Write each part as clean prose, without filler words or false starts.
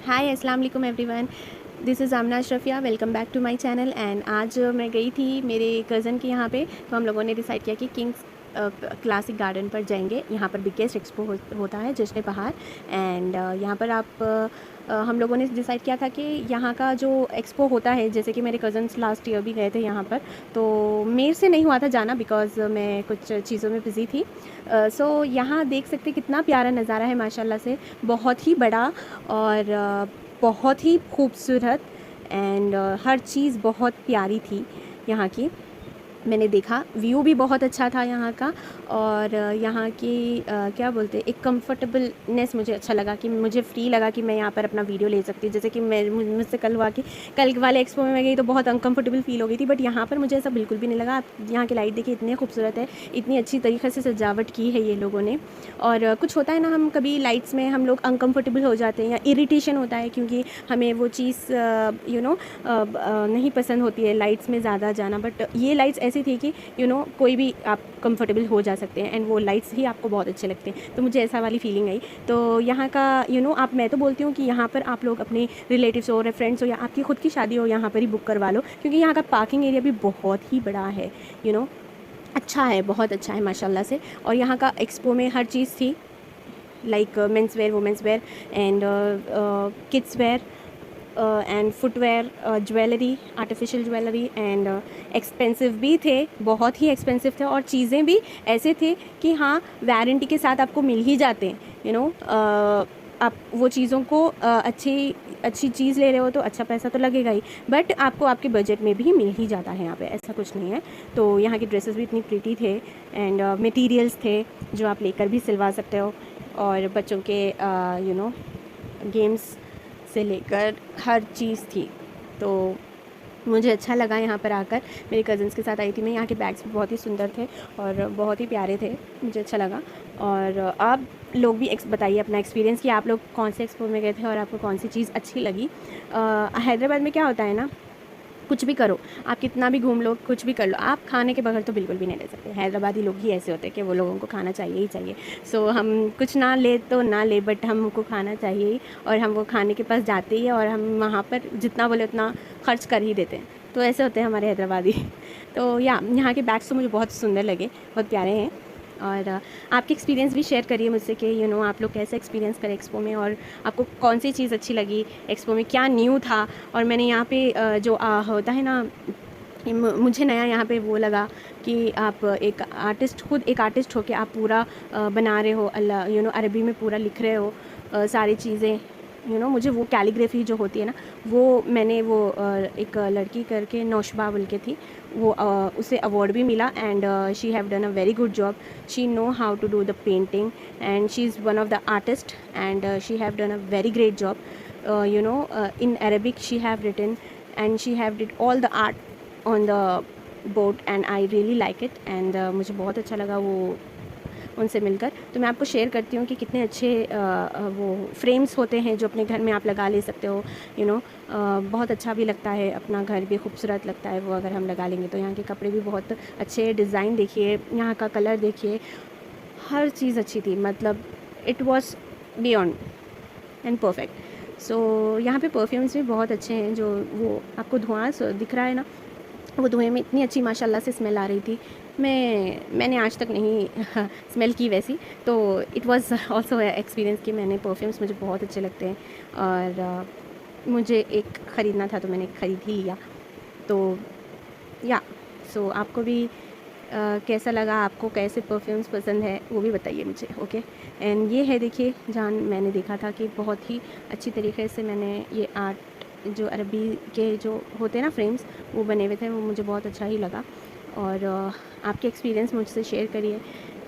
हाय अस्सलाम वालेकुम everyone, this is Amna Ashrafiya. Welcome back to my channel. And आज मैं गई थी मेरे कज़न के यहाँ पे, तो हम लोगों ने डिसाइड किया कि किंग्स क्लासिक गार्डन पर जाएंगे। यहाँ पर बिगेस्ट एक्सपो होता है जश्न बहार। एंड यहाँ पर हम लोगों ने डिसाइड किया था कि यहाँ का जो एक्सपो होता है, जैसे कि मेरे कज़न्स लास्ट ईयर भी गए थे यहाँ पर, तो मेरे से नहीं हुआ था जाना बिकॉज़ मैं कुछ चीज़ों में बिज़ी थी। सो यहाँ देख सकते कितना प्यारा नज़ारा है माशाल्लाह से, बहुत ही बड़ा और बहुत ही खूबसूरत। एंड हर चीज़ बहुत प्यारी थी यहाँ की। मैंने देखा व्यू भी बहुत अच्छा था यहाँ का। और यहाँ की क्या बोलते हैं, एक कंफर्टेबलनेस मुझे अच्छा लगा कि मुझे फ्री लगा कि मैं यहाँ पर अपना वीडियो ले सकती हूँ। जैसे कि मुझसे कल हुआ कि कल वाले एक्सपो में मैं गई तो बहुत अनकंफर्टेबल फील हो गई थी, बट यहाँ पर मुझे ऐसा बिल्कुल भी नहीं लगा। आप यहाँ की लाइट देखिए, इतनी खूबसूरत है, इतनी अच्छी तरीके से सजावट की है ये लोगों ने। और कुछ होता है ना, हम कभी लाइट्स में हम लोग अनकंफर्टेबल हो जाते हैं या इरिटेशन होता है क्योंकि हमें वो चीज़ नहीं पसंद होती है लाइट्स में ज़्यादा जाना। बट ये लाइट्स ऐसी थी कि कोई भी आप कंफर्टेबल हो जा सकते हैं, एंड वो लाइट्स ही आपको बहुत अच्छे लगते हैं। तो मुझे ऐसा वाली फीलिंग आई। तो यहाँ का मैं तो बोलती हूँ कि यहाँ पर आप लोग अपने रिलेटिव्स हो, फ्रेंड्स हो, या आपकी खुद की शादी हो, यहाँ पर ही बुक करवा लो, क्योंकि यहाँ का पार्किंग एरिया भी बहुत ही बड़ा है। अच्छा है, बहुत अच्छा है माशाल्लाह से। और यहाँ का एक्सपो में हर चीज़ थी, like men's wear, women's wear, and kids where, and footwear, jewellery, artificial jewellery, and expensive भी थे, बहुत ही एक्सपेंसिव थे। और चीज़ें भी ऐसे थे कि हाँ, वारंटी के साथ आपको मिल ही जाते हैं। आप वो चीज़ों को अच्छी चीज़ ले रहे हो तो अच्छा पैसा तो लगेगा ही, बट आपको आपके बजट में भी मिल ही जाता है यहाँ पे, ऐसा कुछ नहीं है। तो यहाँ की ड्रेसेस भी इतनी प्रीटी थे, एंड मटेरियल्स थे जो आप लेकर भी सिलवा सकते हो। और बच्चों के गेम्स से लेकर हर चीज़ थी। तो मुझे अच्छा लगा यहाँ पर आकर। मेरे कज़न्स के साथ आई थी मैं। यहाँ के बैग्स भी बहुत ही सुंदर थे और बहुत ही प्यारे थे, मुझे अच्छा लगा। और आप लोग भी बताइए अपना एक्सपीरियंस कि आप लोग कौन से एक्सपो में गए थे और आपको कौन सी चीज़ अच्छी लगी। हैदराबाद में क्या होता है ना, कुछ भी करो, आप कितना भी घूम लो, कुछ भी कर लो, आप खाने के बगैर तो बिल्कुल भी नहीं रह सकते। हैदराबादी लोग ही ऐसे होते हैं कि वो लोगों को खाना चाहिए ही चाहिए। सो हम कुछ ना ले तो ना ले, बट हमको खाना चाहिए ही, और हम वो खाने के पास जाते ही हैं और हम वहाँ पर जितना बोले उतना खर्च कर ही देते हैं। तो ऐसे होते हैं हमारे हैदराबादी। तो यहाँ के बैग्स तो मुझे बहुत सुंदर लगे, बहुत प्यारे हैं। और आपके एक्सपीरियंस भी शेयर करिए मुझसे कि आप लोग कैसे एक्सपीरियंस करें एक्सपो में, और आपको कौन सी चीज़ अच्छी लगी एक्सपो में, क्या न्यू था। और मैंने यहाँ पे जो होता है ना, मुझे नया यहाँ पे वो लगा कि आप एक आर्टिस्ट, खुद एक आर्टिस्ट हो के आप पूरा बना रहे हो, अल्लाह अरबी में पूरा लिख रहे हो सारी चीज़ें। मुझे वो कैलीग्राफी जो होती है ना, वो मैंने वो एक लड़की करके नौशबा बोल के थी, वो उसे अवार्ड भी मिला। And she have done a very good job. She know how to do the painting, and she is one of the artist, and she have done a very great job. In Arabic she have written, and she have did all the art on the board, and I really like it, and मुझे बहुत अच्छा लगा वो उनसे मिलकर। तो मैं आपको शेयर करती हूँ कि कितने अच्छे वो फ्रेम्स होते हैं जो अपने घर में आप लगा ले सकते हो। बहुत अच्छा भी लगता है, अपना घर भी खूबसूरत लगता है वो अगर हम लगा लेंगे। तो यहाँ के कपड़े भी बहुत अच्छे, डिज़ाइन देखिए, यहाँ का कलर देखिए, हर चीज़ अच्छी थी, मतलब it was beyond and perfect. So यहाँ पे परफ्यूम्स भी बहुत अच्छे हैं, जो वो आपको धुआं दिख रहा है ना, वो धुएँ में इतनी अच्छी माशाल्लाह से स्मेल आ रही थी। मैंने आज तक नहीं स्मेल की वैसी। तो इट वाज आल्सो एक्सपीरियंस कि मैंने परफ्यूम्स मुझे बहुत अच्छे लगते हैं, और मुझे एक ख़रीदना था तो मैंने ख़रीद ही लिया। तो या सो आपको भी कैसा लगा, आपको कैसे परफ्यूम्स पसंद है वो भी बताइए मुझे, ओके। एंड ये है देखिए, जहाँ मैंने देखा था कि बहुत ही अच्छी तरीके से मैंने ये आर्ट जो अरबी के जो होते हैं ना फ्रेम्स, वो बने हुए थे, वो मुझे बहुत अच्छा ही लगा। और आपके एक्सपीरियंस मुझसे शेयर करिए।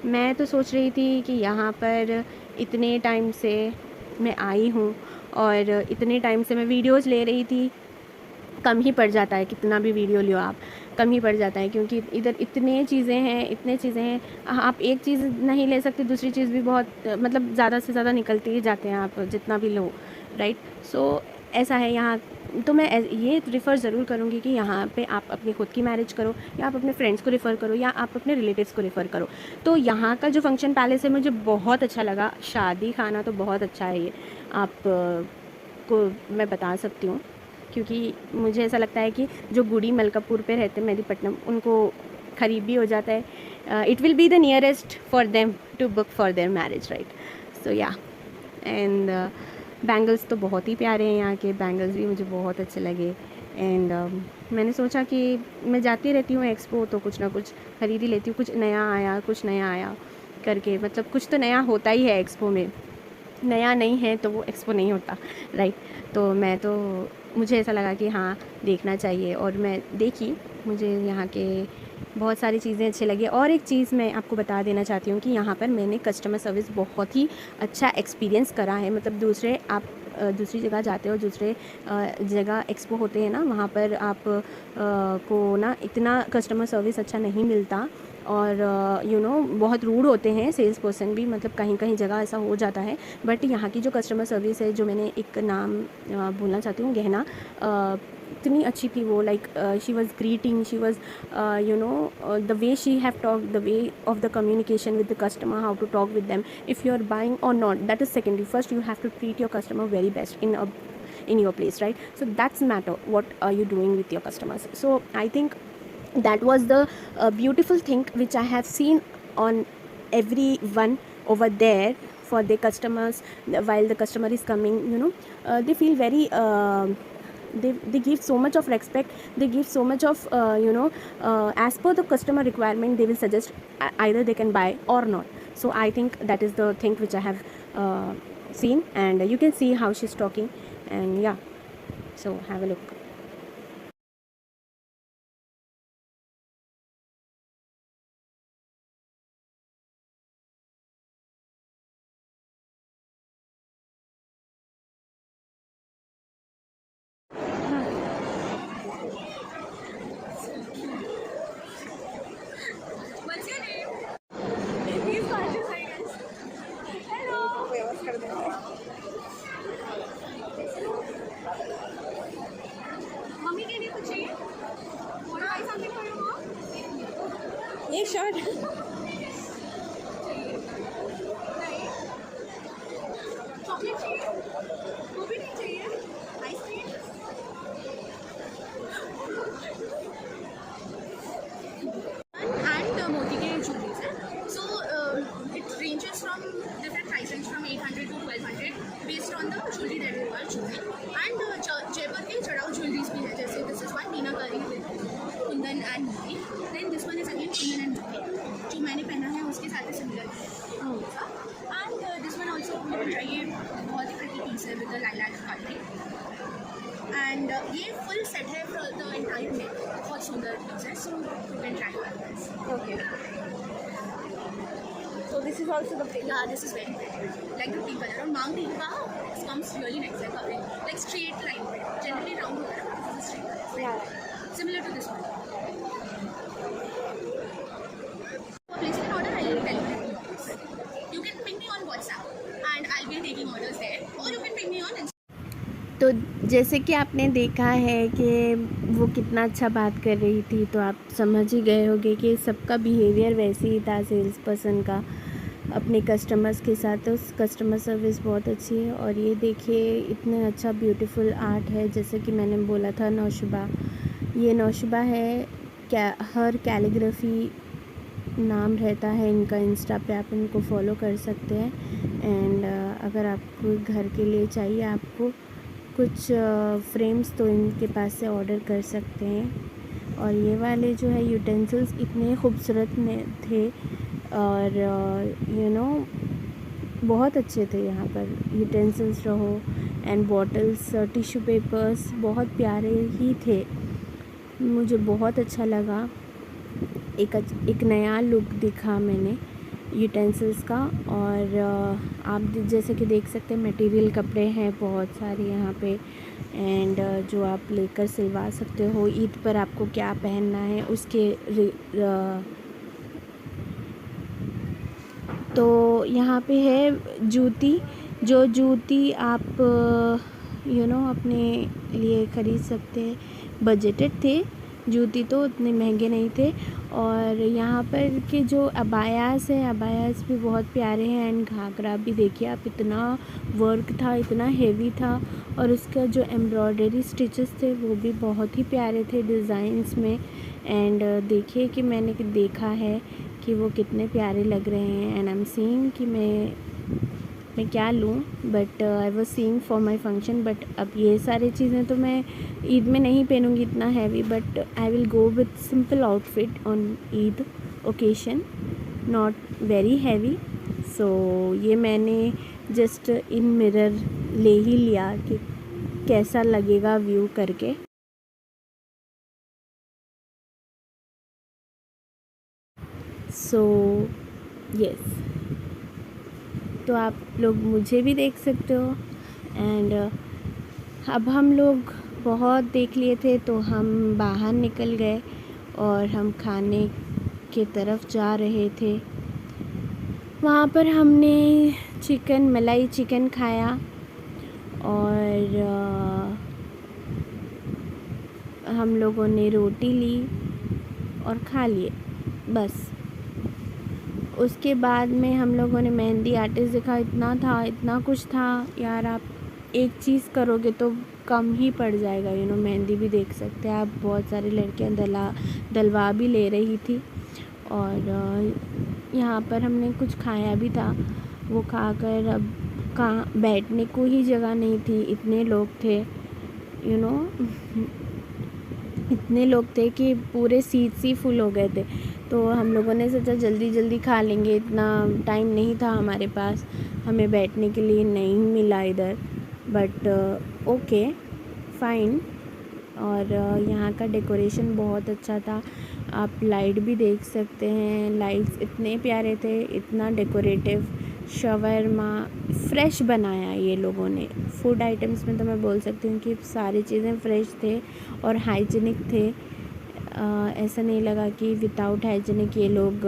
मैं तो सोच रही थी कि यहाँ पर इतने टाइम से मैं आई हूँ और इतने टाइम से मैं वीडियोज़ ले रही थी, कम ही पड़ जाता है, कितना भी वीडियो लो आप कम ही पड़ जाता है, क्योंकि इधर इतने चीज़ें हैं, इतने चीज़ें हैं, आप एक चीज़ नहीं ले सकते, दूसरी चीज़ भी बहुत मतलब ज़्यादा से ज़्यादा निकलते ही जाते हैं आप जितना भी लो, राइट। सो ऐसा है यहाँ। तो मैं ये रिफ़र ज़रूर करूँगी कि यहाँ पे आप अपनी खुद की मैरिज करो, या आप अपने फ्रेंड्स को रिफ़र करो, या आप अपने रिलेटिव्स को रिफ़र करो। तो यहाँ का जो फंक्शन पैलेस है मुझे बहुत अच्छा लगा, शादी खाना तो बहुत अच्छा है ये। आप आपको मैं बता सकती हूँ, क्योंकि मुझे ऐसा लगता है कि जो गुड़ी मलकापुर पे रहते हैं मेहदीपट्टनम, उनको ख़रीब भी हो जाता है. It will be the nearest for them to book for their marriage, right. So yeah, and bangles तो बहुत ही प्यारे हैं, यहाँ के बैंगल्स भी मुझे बहुत अच्छे लगे. एंड मैंने सोचा कि मैं जाती रहती हूँ एक्सपो, तो कुछ ना कुछ ख़रीद ही लेती हूँ. कुछ नया आया, कुछ नया आया करके, मतलब कुछ तो नया होता ही है एक्सपो में. नया नहीं है तो वो एक्सपो नहीं होता, राइट. तो मुझे ऐसा लगा कि हाँ, देखना चाहिए, और मैं देखी. मुझे यहाँ के बहुत सारी चीज़ें अच्छी लगी. और एक चीज़ मैं आपको बता देना चाहती हूँ कि यहाँ पर मैंने कस्टमर सर्विस बहुत ही अच्छा एक्सपीरियंस करा है. मतलब दूसरी जगह जाते हो, दूसरे जगह एक्सपो होते हैं ना, वहाँ पर आप को ना इतना कस्टमर सर्विस अच्छा नहीं मिलता, और बहुत रूड होते हैं सेल्स पर्सन भी. मतलब कहीं कहीं जगह ऐसा हो जाता है. बट यहाँ की जो कस्टमर सर्विस है, जो मैंने एक नाम बोलना चाहती हूँ, गहना, इतनी अच्छी थी वो. Like she was greeting, she was the way she have talk, the way of the communication with the customer, how to talk with them. If you are buying or not, that is secondary. First you have to treat your customer very best in your place, right? So that's matter what are you doing with your customers. So I think that was the beautiful thing which I have seen on everyone over there for their customers. While the customer is coming, they feel very they give so much of respect, they give so much of as per the customer requirement, they will suggest either they can buy or not. So I think that is the thing which I have seen, and you can see how she's talking. And yeah, so have a look. What's your name? He's conscious, I guess. Hello. Mummy के लिए कुछ चाहिए? Want to buy something for your mom? Yeah, sure. नहीं. Chocolate चाहिए? वो भी नहीं चाहिए? Ice cream? And moti ke jewelries hai. So it ranges from different price range from 800 to 1200 based on the jewelry that you are choosing. And Jaipur ke chadao jewelries bhi hai, jaise this is one meenakari with kundan and moti. Then this one is again kundan and moti. जो मैंने पहना है उसके साथ similar होगा. And this one also you can try it. बहुत ही pretty piece है with the lilac cutting. And ये full set है for the entire neck. बहुत सुंदर piece है, so you can try it. Okay. So this is also the pink. Yeah, this is very pretty. Like the pink color. And Mang Tika, this comes really nice. Like straight line. Generally round होता है, but this is straight line. Yeah. Similar to this one. For placing an order, I will tell you the details. You can ping me on WhatsApp, and I'll be taking orders there. Or you can ping me on Instagram. तो जैसे कि आपने देखा है कि वो कितना अच्छा बात कर रही थी, तो आप समझ ही गए होंगे कि सबका बिहेवियर वैसे ही था सेल्स पर्सन का अपने कस्टमर्स के साथ. तो कस्टमर सर्विस बहुत अच्छी है. और ये देखिए इतना अच्छा ब्यूटीफुल आर्ट है. जैसे कि मैंने बोला था, नौशबा, ये नौशबा है. हर कैलीग्राफी नाम रहता है इनका. इंस्टा पे आप इनको फॉलो कर सकते हैं. एंड अगर आपको घर के लिए चाहिए आपको कुछ फ्रेम्स, तो इनके पास से ऑर्डर कर सकते हैं. और ये वाले जो है यूटेंसिल्स इतने खूबसूरत थे, और बहुत अच्छे थे यहाँ पर. यूटेंसिल्स रहो एंड बॉटल्स, टिश्यू पेपर्स बहुत प्यारे ही थे. मुझे बहुत अच्छा लगा. एक नया लुक दिखा मैंने यूटेंसिल्स का. और आप जैसे कि देख सकते हैं मटेरियल कपड़े हैं बहुत सारे यहाँ पे. एंड जो आप लेकर सिलवा सकते हो. ईद पर आपको क्या पहनना है उसके तो यहाँ पे है जूती. जो जूती आप अपने लिए ख़रीद सकते हैं. बजटेड थे जूती, तो उतने महंगे नहीं थे. और यहाँ पर के जो अबायास है, अबायास भी बहुत प्यारे हैं। एंड घाघरा भी देखिए आप, इतना वर्क था, इतना हेवी था, और उसका जो एम्ब्रॉयडरी स्टिचेस थे वो भी बहुत ही प्यारे थे डिज़ाइंस में। एंड देखिए कि मैंने देखा है कि वो कितने प्यारे लग रहे हैं। एंड आई एम सीइंग कि मैं क्या लूँ, but I was seeing for my function. But अब ये सारी चीज़ें तो मैं ईद में नहीं पहनूँगी इतना heavy, but I will go with simple outfit on Eid occasion, not very heavy. So ये मैंने जस्ट इन मिरर ले ही लिया कि कैसा लगेगा व्यू करके। सो यस, तो आप लोग मुझे भी देख सकते हो। एंड अब हम लोग बहुत देख लिए थे, तो हम बाहर निकल गए और हम खाने के तरफ जा रहे थे। वहाँ पर हमने चिकन, मलाई चिकन खाया, और हम लोगों ने रोटी ली और खा लिए बस। उसके बाद में हम लोगों ने मेहंदी आर्टिस्ट देखा, इतना था, इतना कुछ था यार। आप एक चीज़ करोगे तो कम ही पड़ जाएगा, मेहंदी भी देख सकते हैं आप। बहुत सारी लड़कियां दलवा भी ले रही थी, और यहाँ पर हमने कुछ खाया भी था। वो खाकर अब कहाँ बैठने को ही जगह नहीं थी, इतने लोग थे, इतने लोग थे कि पूरे सीट्स ही फुल हो गए थे। तो हम लोगों ने सोचा जल्दी जल्दी खा लेंगे, इतना टाइम नहीं था हमारे पास, हमें बैठने के लिए नहीं मिला इधर। But okay fine. और यहाँ का डेकोरेशन बहुत अच्छा था, आप लाइट भी देख सकते हैं। लाइट्स इतने प्यारे थे, इतना डेकोरेटिव। शवरमा फ्रेश बनाया ये लोगों ने। फूड आइटम्स में तो मैं बोल सकती हूँ कि सारी चीज़ें फ्रेश थे और हाइजीनिक थे। ऐसा नहीं लगा कि विदाउट हाइजीनिक ये लोग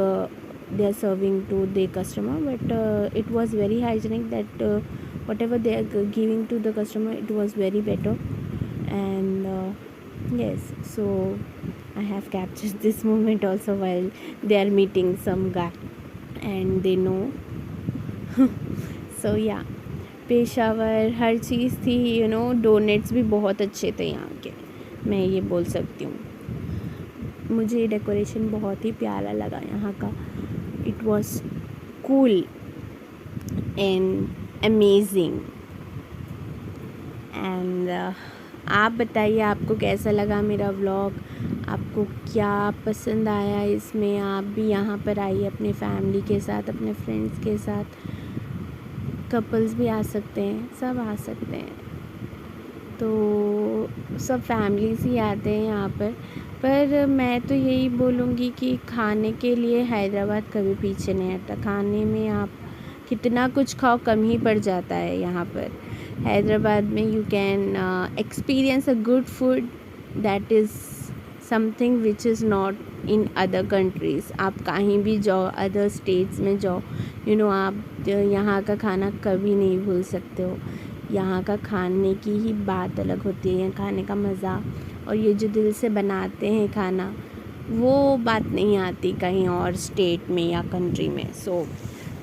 they are serving to the customer, but it was very hygienic that whatever they are giving to the customer, it was very better. And yes, so I have captured this moment also while they are meeting some guy and they know. So yeah, Peshawar हर चीज़ थी, doughnuts भी बहुत अच्छे थे यहाँ के, मैं ये बोल सकती हूँ। मुझे डेकोरेशन बहुत ही प्यारा लगा यहाँ का। It was cool and amazing. And आप बताइए आपको कैसा लगा मेरा व्लॉग, आपको क्या पसंद आया इसमें। आप भी यहाँ पर आइए अपने फैमिली के साथ, अपने फ्रेंड्स के साथ, कपल्स भी आ सकते हैं, सब आ सकते हैं। तो सब फैमिलीज ही आते हैं यहाँ पर मैं तो यही बोलूँगी कि खाने के लिए हैदराबाद कभी पीछे नहीं हटता। खाने में आप कितना कुछ खाओ कम ही पड़ जाता है। यहाँ पर हैदराबाद में you can experience a good food that is something which is not in other countries. आप कहीं भी जाओ, अदर स्टेट्स में जाओ, आप यहाँ का खाना कभी नहीं भूल सकते हो। यहाँ का खाने की ही बात अलग होती है, खाने का मज़ा, और ये जो दिल से बनाते हैं खाना, वो बात नहीं आती कहीं और स्टेट में या कंट्री में। सो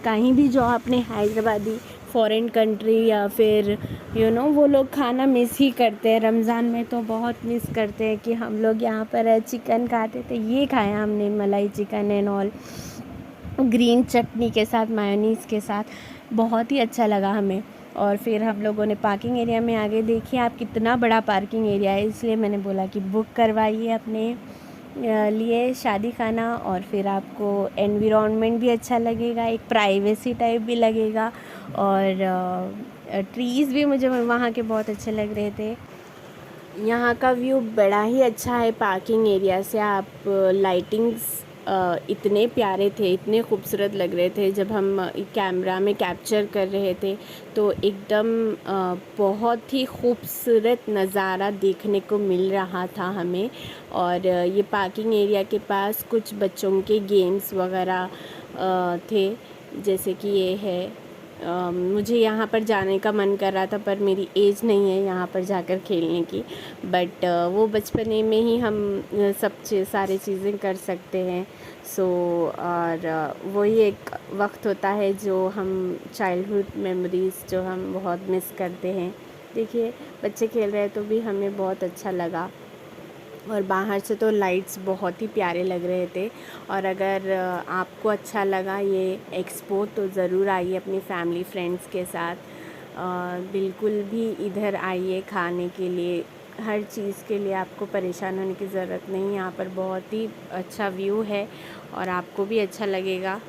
कहीं भी जाओ अपने हैदराबादी फॉरेन कंट्री या फिर वो लोग खाना मिस ही करते हैं। रमज़ान में तो बहुत मिस करते हैं कि हम लोग यहाँ पर चिकन खाते थे, ये खाया हमने मलाई चिकन एंड ऑल, ग्रीन चटनी के साथ, मायोनीज़ के साथ, बहुत ही अच्छा लगा हमें। और फिर हम लोगों ने पार्किंग एरिया में आगे देखिए आप कितना बड़ा पार्किंग एरिया है, इसलिए मैंने बोला कि बुक करवाइए अपने लिए शादी खाना, और फिर आपको एनवायरनमेंट भी अच्छा लगेगा, एक प्राइवेसी टाइप भी लगेगा, और ट्रीज़ भी मुझे वहाँ के बहुत अच्छे लग रहे थे। यहाँ का व्यू बड़ा ही अच्छा है पार्किंग एरिया से। आप लाइटिंग्स इतने प्यारे थे, इतने खूबसूरत लग रहे थे जब हम कैमरा में कैप्चर कर रहे थे, तो एकदम बहुत ही खूबसूरत नज़ारा देखने को मिल रहा था हमें। और ये पार्किंग एरिया के पास कुछ बच्चों के गेम्स वगैरह थे, जैसे कि ये है मुझे यहाँ पर जाने का मन कर रहा था, पर मेरी एज नहीं है यहाँ पर जाकर खेलने की। बट वो बचपने में ही हम सारी चीज़ें कर सकते हैं। सो और वही एक वक्त होता है जो हम चाइल्डहुड मेमोरीज़ जो हम बहुत मिस करते हैं। देखिए बच्चे खेल रहे हैं तो भी हमें बहुत अच्छा लगा, और बाहर से तो लाइट्स बहुत ही प्यारे लग रहे थे। और अगर आपको अच्छा लगा ये एक्सपो तो ज़रूर आइए अपनी फैमिली फ्रेंड्स के साथ। बिल्कुल भी इधर आइए खाने के लिए, हर चीज़ के लिए आपको परेशान होने की ज़रूरत नहीं। यहाँ पर बहुत ही अच्छा व्यू है और आपको भी अच्छा लगेगा।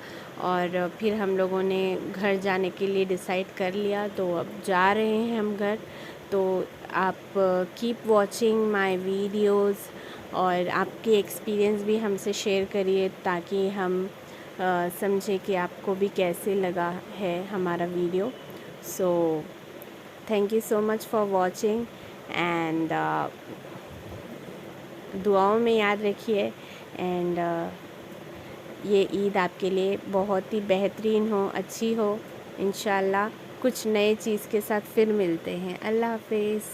और फिर हम लोगों ने घर जाने के लिए डिसाइड कर लिया, तो अब जा रहे हैं हम घर। तो आप कीप वॉचिंग माय वीडियोस, और आपके एक्सपीरियंस भी हमसे शेयर करिए ताकि हम समझें कि आपको भी कैसे लगा है हमारा video. So thank you so much for watching, and दुआओं में याद रखिए। एंड ये ईद आपके लिए बहुत ही बेहतरीन हो, अच्छी हो। इंशाल्लाह कुछ नए चीज़ के साथ फिर मिलते हैं। अल्लाह हाफ़िज़।